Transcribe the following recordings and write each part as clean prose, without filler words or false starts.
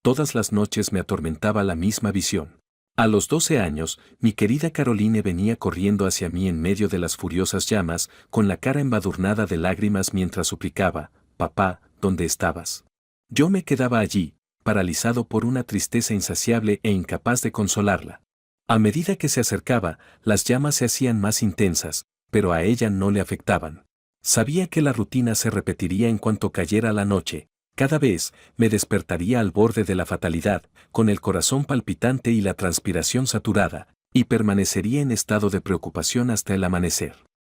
Todas las noches me atormentaba la misma visión. A los 12 años, mi querida Caroline venía corriendo hacia mí en medio de las furiosas llamas, con la cara embadurnada de lágrimas mientras suplicaba: «Papá, ¿dónde estabas?». Yo me quedaba allí, paralizado por una tristeza insaciable e incapaz de consolarla. A medida que se acercaba, las llamas se hacían más intensas, pero a ella no le afectaban. Sabía que la rutina se repetiría en cuanto cayera la noche. Cada vez me despertaría al borde de la fatalidad, con el corazón palpitante y la transpiración saturada, y permanecería en estado de preocupación hasta el amanecer.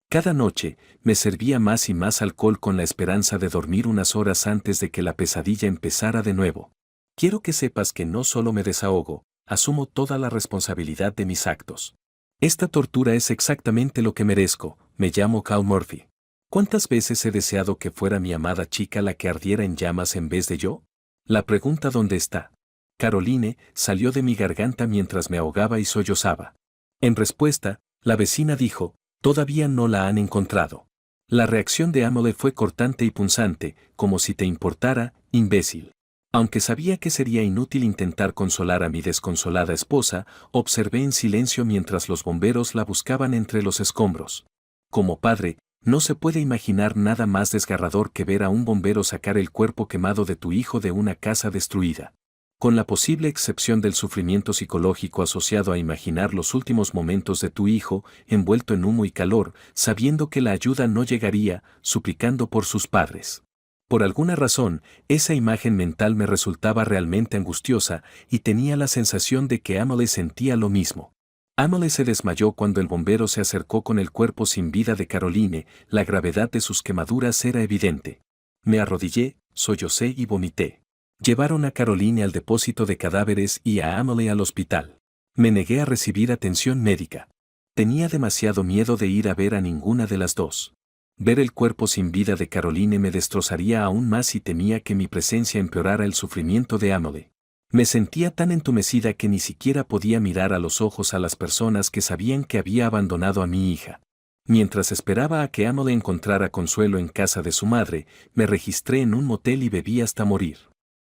Cada noche me servía más y más alcohol con la esperanza de dormir unas horas antes de que la pesadilla empezara de nuevo. Quiero que sepas que no solo me desahogo, asumo toda la responsabilidad de mis actos. Esta tortura es exactamente lo que merezco. Me llamo Cal Murphy. ¿Cuántas veces he deseado que fuera mi amada chica la que ardiera en llamas en vez de yo? La pregunta ¿dónde está? Caroline salió de mi garganta mientras me ahogaba y sollozaba. En respuesta, la vecina dijo: «Todavía no la han encontrado». La reacción de Emily fue cortante y punzante, como si te importara, imbécil. Aunque sabía que sería inútil intentar consolar a mi desconsolada esposa, observé en silencio mientras los bomberos la buscaban entre los escombros. Como padre, no se puede imaginar nada más desgarrador que ver a un bombero sacar el cuerpo quemado de tu hijo de una casa destruida. Con la posible excepción del sufrimiento psicológico asociado a imaginar los últimos momentos de tu hijo, envuelto en humo y calor, sabiendo que la ayuda no llegaría, suplicando por sus padres. Por alguna razón, esa imagen mental me resultaba realmente angustiosa y tenía la sensación de que Emily sentía lo mismo. Emily se desmayó cuando el bombero se acercó con el cuerpo sin vida de Caroline. La gravedad de sus quemaduras era evidente. Me arrodillé, sollocé y vomité. Llevaron a Caroline al depósito de cadáveres y a Emily al hospital. Me negué a recibir atención médica. Tenía demasiado miedo de ir a ver a ninguna de las dos. Ver el cuerpo sin vida de Caroline me destrozaría aún más y temía que mi presencia empeorara el sufrimiento de Emily. Me sentía tan entumecida que ni siquiera podía mirar a los ojos a las personas que sabían que había abandonado a mi hija. Mientras esperaba a que Emily encontrara consuelo en casa de su madre, me registré en un motel y bebí hasta morir.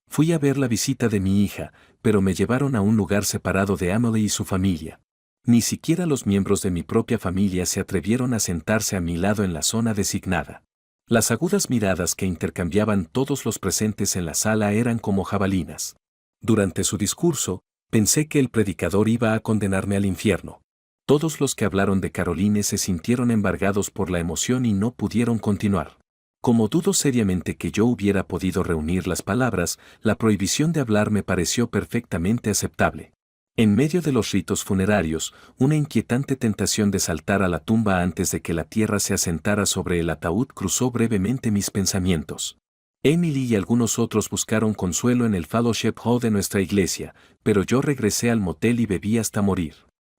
Fui a ver la visita de mi hija, pero me llevaron a un lugar separado de Emily y su familia. Ni siquiera los miembros de mi propia familia se atrevieron a sentarse a mi lado en la zona designada. Las agudas miradas que intercambiaban todos los presentes en la sala eran como jabalinas. Durante su discurso, pensé que el predicador iba a condenarme al infierno. Todos los que hablaron de Caroline se sintieron embargados por la emoción y no pudieron continuar. Como dudo seriamente que yo hubiera podido reunir las palabras, la prohibición de hablar me pareció perfectamente aceptable. En medio de los ritos funerarios, una inquietante tentación de saltar a la tumba antes de que la tierra se asentara sobre el ataúd cruzó brevemente mis pensamientos. Emily y algunos otros buscaron consuelo en el Fellowship Hall de nuestra iglesia, pero yo regresé al motel y bebí hasta morir.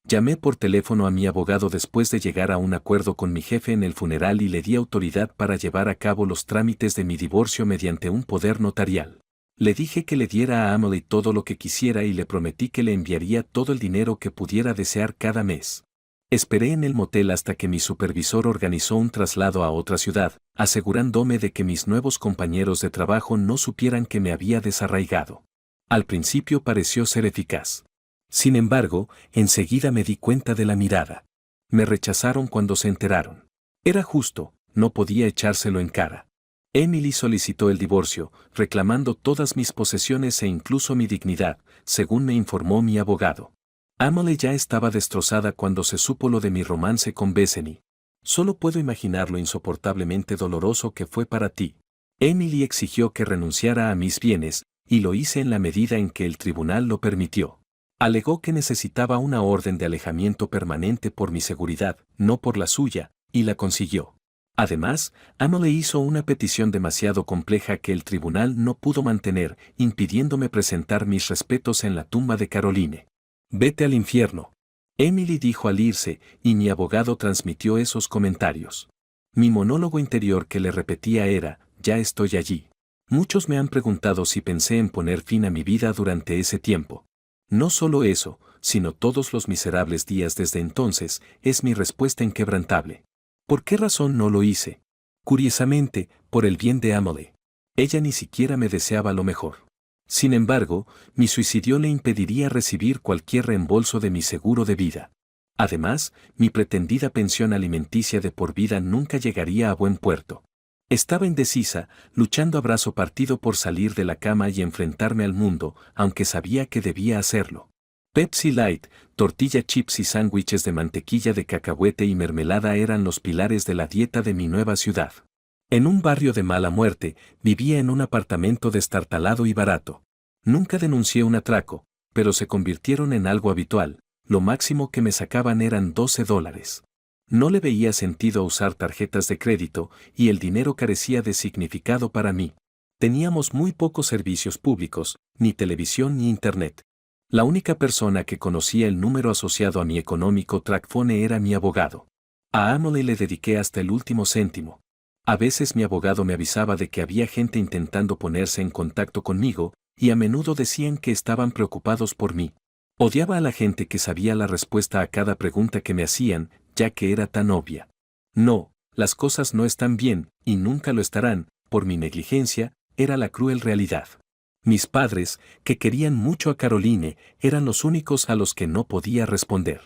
Llamé por teléfono a mi abogado después de llegar a un acuerdo con mi jefe en el funeral y le di autoridad para llevar a cabo los trámites de mi divorcio mediante un poder notarial. Le dije que le diera a Emily todo lo que quisiera y le prometí que le enviaría todo el dinero que pudiera desear cada mes. Esperé en el motel hasta que mi supervisor organizó un traslado a otra ciudad, asegurándome de que mis nuevos compañeros de trabajo no supieran que me había desarraigado. Al principio pareció ser eficaz. Sin embargo, enseguida me di cuenta de la mirada. Me rechazaron cuando se enteraron. Era justo, no podía echárselo en cara. Emily solicitó el divorcio, reclamando todas mis posesiones e incluso mi dignidad, según me informó mi abogado. Emily ya estaba destrozada cuando se supo lo de mi romance con Bethany. Solo puedo imaginar lo insoportablemente doloroso que fue para ti. Emily exigió que renunciara a mis bienes, y lo hice en la medida en que el tribunal lo permitió. Alegó que necesitaba una orden de alejamiento permanente por mi seguridad, no por la suya, y la consiguió. Además, Emily hizo una petición demasiado compleja que el tribunal no pudo mantener, impidiéndome presentar mis respetos en la tumba de Caroline. «Vete al infierno», Emily dijo al irse, y mi abogado transmitió esos comentarios. Mi monólogo interior que le repetía era: «Ya estoy allí». Muchos me han preguntado si pensé en poner fin a mi vida durante ese tiempo. No solo eso, sino todos los miserables días desde entonces, es mi respuesta inquebrantable. ¿Por qué razón no lo hice? Curiosamente, por el bien de Emily. Ella ni siquiera me deseaba lo mejor. Sin embargo, mi suicidio le impediría recibir cualquier reembolso de mi seguro de vida. Además, mi pretendida pensión alimenticia de por vida nunca llegaría a buen puerto. Estaba indecisa, luchando a brazo partido por salir de la cama y enfrentarme al mundo, aunque sabía que debía hacerlo. Pepsi Light, tortilla chips y sándwiches de mantequilla de cacahuete y mermelada eran los pilares de la dieta de mi nueva ciudad. En un barrio de mala muerte, vivía en un apartamento destartalado y barato. Nunca denuncié un atraco, pero se convirtieron en algo habitual. Lo máximo que me sacaban eran $12. No le veía sentido a usar tarjetas de crédito y el dinero carecía de significado para mí. Teníamos muy pocos servicios públicos, ni televisión ni internet. La única persona que conocía el número asociado a mi económico TracFone era mi abogado. A Emily le dediqué hasta el último céntimo. A veces mi abogado me avisaba de que había gente intentando ponerse en contacto conmigo, y a menudo decían que estaban preocupados por mí. Odiaba a la gente que sabía la respuesta a cada pregunta que me hacían, ya que era tan obvia. No, las cosas no están bien, y nunca lo estarán, por mi negligencia, era la cruel realidad. Mis padres, que querían mucho a Caroline, eran los únicos a los que no podía responder.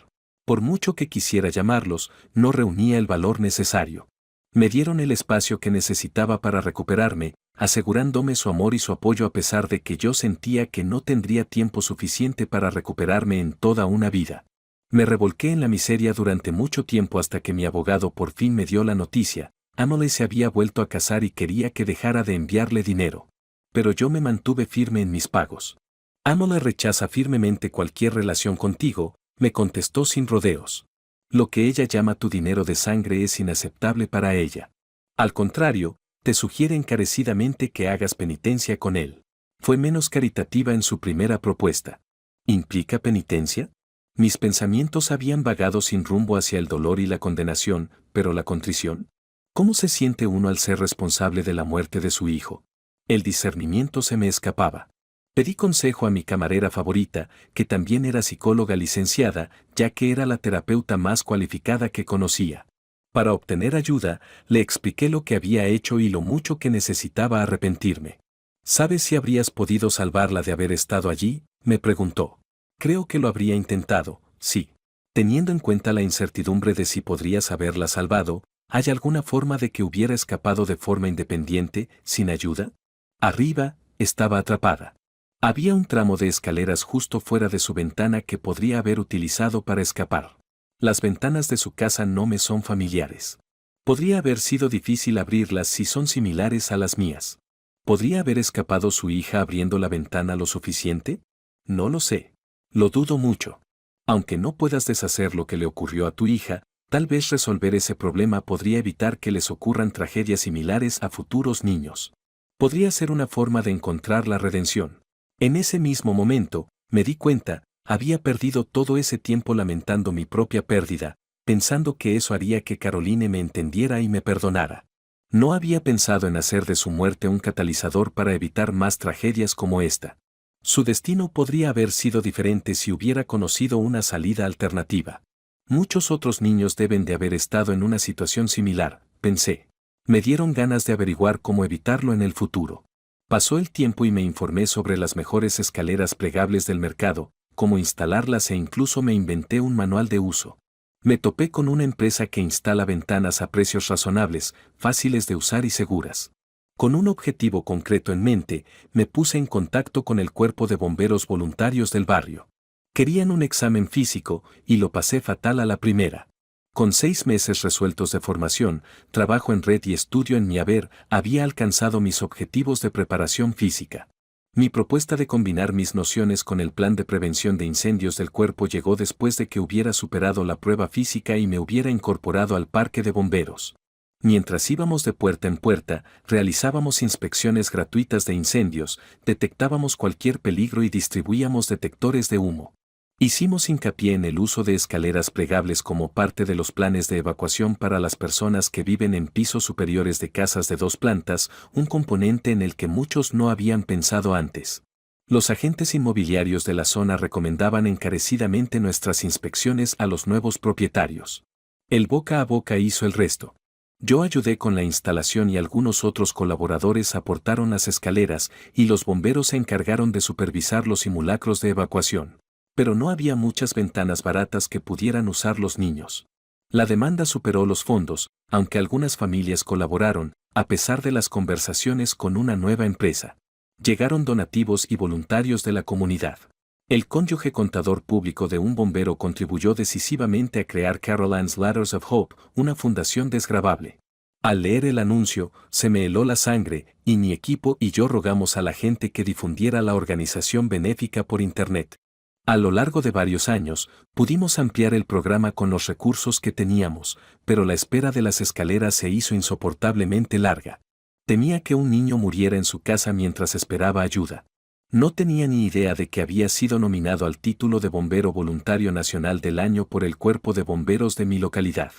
Por mucho que quisiera llamarlos, no reunía el valor necesario. Me dieron el espacio que necesitaba para recuperarme, asegurándome su amor y su apoyo a pesar de que yo sentía que no tendría tiempo suficiente para recuperarme en toda una vida. Me revolqué en la miseria durante mucho tiempo hasta que mi abogado por fin me dio la noticia. Emily se había vuelto a casar y quería que dejara de enviarle dinero. Pero yo me mantuve firme en mis pagos. Emily rechaza firmemente cualquier relación contigo, me contestó sin rodeos. Lo que ella llama tu dinero de sangre es inaceptable para ella. Al contrario, te sugiere encarecidamente que hagas penitencia con él. Fue menos caritativa en su primera propuesta. ¿Implica penitencia? Mis pensamientos habían vagado sin rumbo hacia el dolor y la condenación, pero la contrición. ¿Cómo se siente uno al ser responsable de la muerte de su hijo? El discernimiento se me escapaba. Pedí consejo a mi camarera favorita, que también era psicóloga licenciada, ya que era la terapeuta más cualificada que conocía. Para obtener ayuda, le expliqué lo que había hecho y lo mucho que necesitaba arrepentirme. ¿Sabes si habrías podido salvarla de haber estado allí?, me preguntó. Creo que lo habría intentado, sí. Teniendo en cuenta la incertidumbre de si podrías haberla salvado, ¿hay alguna forma de que hubiera escapado de forma independiente, sin ayuda? Arriba, estaba atrapada. Había un tramo de escaleras justo fuera de su ventana que podría haber utilizado para escapar. Las ventanas de su casa no me son familiares. Podría haber sido difícil abrirlas si son similares a las mías. ¿Podría haber escapado su hija abriendo la ventana lo suficiente? No lo sé. Lo dudo mucho. Aunque no puedas deshacer lo que le ocurrió a tu hija, tal vez resolver ese problema podría evitar que les ocurran tragedias similares a futuros niños. Podría ser una forma de encontrar la redención. En ese mismo momento, me di cuenta, había perdido todo ese tiempo lamentando mi propia pérdida, pensando que eso haría que Caroline me entendiera y me perdonara. No había pensado en hacer de su muerte un catalizador para evitar más tragedias como esta. Su destino podría haber sido diferente si hubiera conocido una salida alternativa. Muchos otros niños deben de haber estado en una situación similar, pensé. Me dieron ganas de averiguar cómo evitarlo en el futuro. Pasó el tiempo y me informé sobre las mejores escaleras plegables del mercado, cómo instalarlas e incluso me inventé un manual de uso. Me topé con una empresa que instala ventanas a precios razonables, fáciles de usar y seguras. Con un objetivo concreto en mente, me puse en contacto con el cuerpo de bomberos voluntarios del barrio. Querían un examen físico, y lo pasé fatal a la primera. Con 6 meses resueltos de formación, trabajo en red y estudio en mi haber, había alcanzado mis objetivos de preparación física. Mi propuesta de combinar mis nociones con el plan de prevención de incendios del cuerpo llegó después de que hubiera superado la prueba física y me hubiera incorporado al parque de bomberos. Mientras íbamos de puerta en puerta, realizábamos inspecciones gratuitas de incendios, detectábamos cualquier peligro y distribuíamos detectores de humo. Hicimos hincapié en el uso de escaleras plegables como parte de los planes de evacuación para las personas que viven en pisos superiores de casas de 2 plantas, un componente en el que muchos no habían pensado antes. Los agentes inmobiliarios de la zona recomendaban encarecidamente nuestras inspecciones a los nuevos propietarios. El boca a boca hizo el resto. Yo ayudé con la instalación y algunos otros colaboradores aportaron las escaleras y los bomberos se encargaron de supervisar los simulacros de evacuación. Pero no había muchas ventanas baratas que pudieran usar los niños. La demanda superó los fondos, aunque algunas familias colaboraron, a pesar de las conversaciones con una nueva empresa. Llegaron donativos y voluntarios de la comunidad. El cónyuge contador público de un bombero contribuyó decisivamente a crear Caroline's Ladders of Hope, una fundación desgravable. Al leer el anuncio, se me heló la sangre, y mi equipo y yo rogamos a la gente que difundiera la organización benéfica por Internet. A lo largo de varios años, pudimos ampliar el programa con los recursos que teníamos, pero la espera de las escaleras se hizo insoportablemente larga. Temía que un niño muriera en su casa mientras esperaba ayuda. No tenía ni idea de que había sido nominado al título de Bombero Voluntario Nacional del Año por el Cuerpo de Bomberos de mi localidad.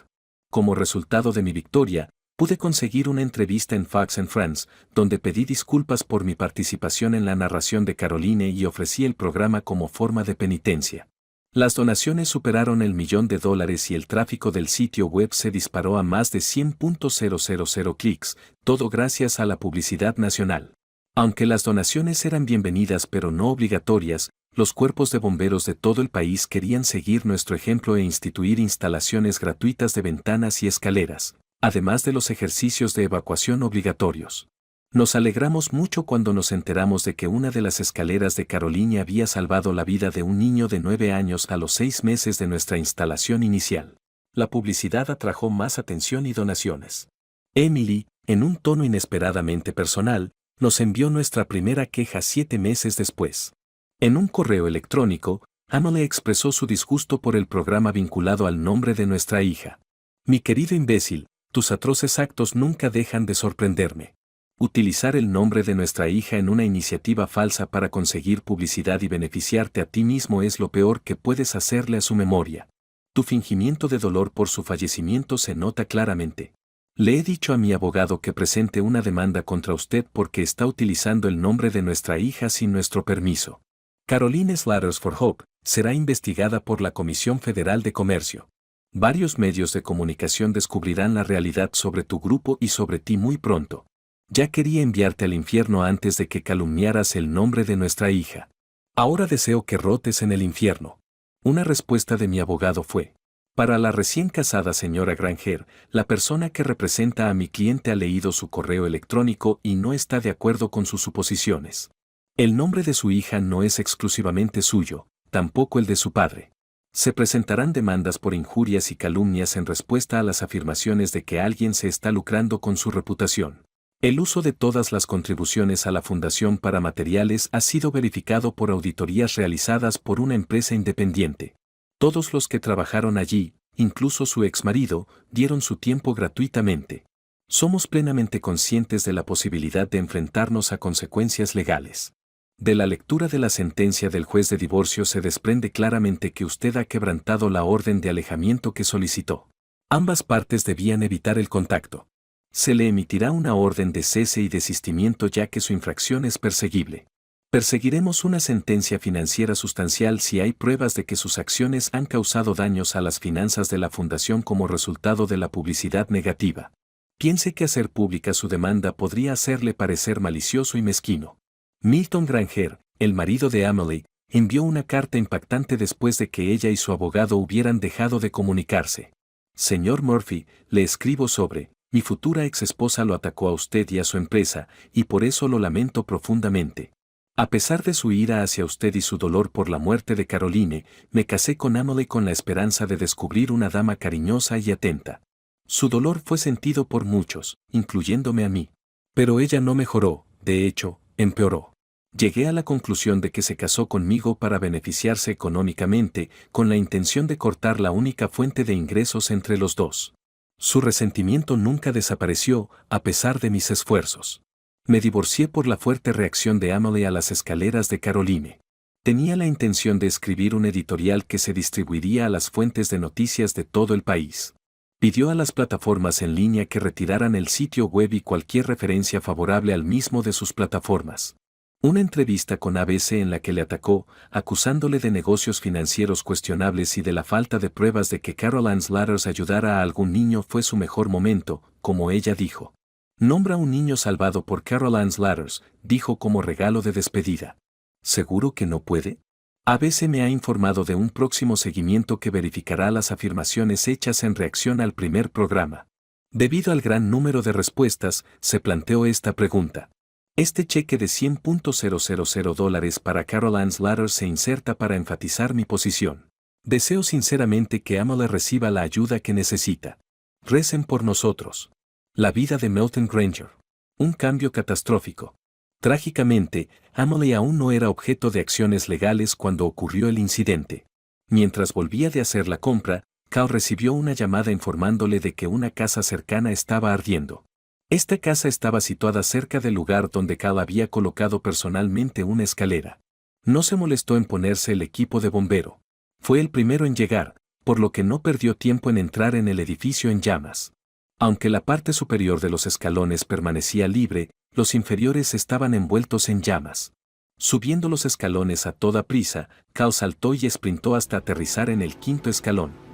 Como resultado de mi victoria, pude conseguir una entrevista en Fox and Friends, donde pedí disculpas por mi participación en la narración de Caroline y ofrecí el programa como forma de penitencia. Las donaciones superaron el $1.000.000 y el tráfico del sitio web se disparó a más de 100.000 clics, todo gracias a la publicidad nacional. Aunque las donaciones eran bienvenidas pero no obligatorias, los cuerpos de bomberos de todo el país querían seguir nuestro ejemplo e instituir instalaciones gratuitas de ventanas y escaleras, además de los ejercicios de evacuación obligatorios. Nos alegramos mucho cuando nos enteramos de que una de las escaleras de Caroline había salvado la vida de un niño de 9 años a los 6 meses de nuestra instalación inicial. La publicidad atrajo más atención y donaciones. Emily, en un tono inesperadamente personal, nos envió nuestra primera queja 7 meses después. En un correo electrónico, Emily expresó su disgusto por el programa vinculado al nombre de nuestra hija. Mi querido imbécil, tus atroces actos nunca dejan de sorprenderme. Utilizar el nombre de nuestra hija en una iniciativa falsa para conseguir publicidad y beneficiarte a ti mismo es lo peor que puedes hacerle a su memoria. Tu fingimiento de dolor por su fallecimiento se nota claramente. Le he dicho a mi abogado que presente una demanda contra usted porque está utilizando el nombre de nuestra hija sin nuestro permiso. Caroline's Ladders for Hope será investigada por la Comisión Federal de Comercio. Varios medios de comunicación descubrirán la realidad sobre tu grupo y sobre ti muy pronto. Ya quería enviarte al infierno antes de que calumniaras el nombre de nuestra hija. Ahora deseo que rotes en el infierno. Una respuesta de mi abogado fue: para la recién casada señora Granger, la persona que representa a mi cliente ha leído su correo electrónico y no está de acuerdo con sus suposiciones. El nombre de su hija no es exclusivamente suyo, tampoco el de su padre. Se presentarán demandas por injurias y calumnias en respuesta a las afirmaciones de que alguien se está lucrando con su reputación. El uso de todas las contribuciones a la Fundación para Materiales ha sido verificado por auditorías realizadas por una empresa independiente. Todos los que trabajaron allí, incluso su exmarido, dieron su tiempo gratuitamente. Somos plenamente conscientes de la posibilidad de enfrentarnos a consecuencias legales. De la lectura de la sentencia del juez de divorcio se desprende claramente que usted ha quebrantado la orden de alejamiento que solicitó. Ambas partes debían evitar el contacto. Se le emitirá una orden de cese y desistimiento ya que su infracción es perseguible. Perseguiremos una sentencia financiera sustancial si hay pruebas de que sus acciones han causado daños a las finanzas de la Fundación como resultado de la publicidad negativa. Piense que hacer pública su demanda podría hacerle parecer malicioso y mezquino. Milton Granger, el marido de Emily, envió una carta impactante después de que ella y su abogado hubieran dejado de comunicarse. Señor Murphy, le escribo sobre: mi futura ex esposa lo atacó a usted y a su empresa, y por eso lo lamento profundamente. A pesar de su ira hacia usted y su dolor por la muerte de Caroline, me casé con Emily con la esperanza de descubrir una dama cariñosa y atenta. Su dolor fue sentido por muchos, incluyéndome a mí. Pero ella no mejoró, de hecho, empeoró. Llegué a la conclusión de que se casó conmigo para beneficiarse económicamente, con la intención de cortar la única fuente de ingresos entre los dos. Su resentimiento nunca desapareció, a pesar de mis esfuerzos. Me divorcié por la fuerte reacción de Emily a las escaleras de Caroline. Tenía la intención de escribir un editorial que se distribuiría a las fuentes de noticias de todo el país. Pidió a las plataformas en línea que retiraran el sitio web y cualquier referencia favorable al mismo de sus plataformas. Una entrevista con ABC en la que le atacó, acusándole de negocios financieros cuestionables y de la falta de pruebas de que Caroline's Ladders ayudara a algún niño fue su mejor momento, como ella dijo. Nombra un niño salvado por Caroline's Ladders, dijo como regalo de despedida. ¿Seguro que no puede? ABC me ha informado de un próximo seguimiento que verificará las afirmaciones hechas en reacción al primer programa. Debido al gran número de respuestas, se planteó esta pregunta. Este cheque de $100,000 para Caroline's Ladders se inserta para enfatizar mi posición. Deseo sinceramente que Amelie reciba la ayuda que necesita. Recen por nosotros. La vida de Milton Granger. Un cambio catastrófico. Trágicamente, Amelie aún no era objeto de acciones legales cuando ocurrió el incidente. Mientras volvía de hacer la compra, Cal recibió una llamada informándole de que una casa cercana estaba ardiendo. Esta casa estaba situada cerca del lugar donde Cal había colocado personalmente una escalera. No se molestó en ponerse el equipo de bombero. Fue el primero en llegar, por lo que no perdió tiempo en entrar en el edificio en llamas. Aunque la parte superior de los escalones permanecía libre, los inferiores estaban envueltos en llamas. Subiendo los escalones a toda prisa, Cal saltó y esprintó hasta aterrizar en el quinto escalón.